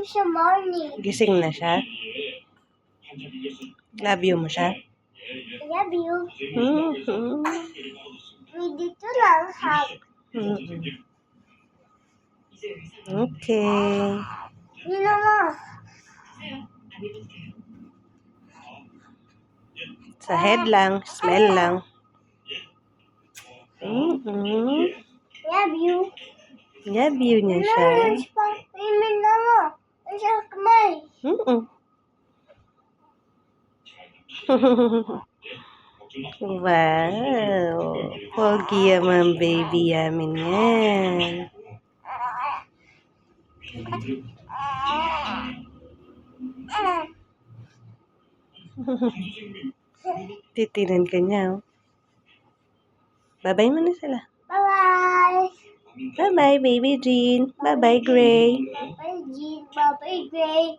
sa morning. Gising na siya? Love you mo siya? Love you. Mm-hmm. Pwede to lang, hug. Mm-hmm. Okay. Yun mo. Sa head lang, smell lang. Mm-hmm. Love you. Love you niya siya. Imin na mo. Ang sa kamay. Mm-mm. Wow. Pogi yaman baby yamin yan. Titinan ka niya. Oh. Bye-bye mo na sila. Bye-bye. Bye-bye, baby Jean. Bye-bye, Gray. Bye-bye, Jean. Bye-bye, Gray.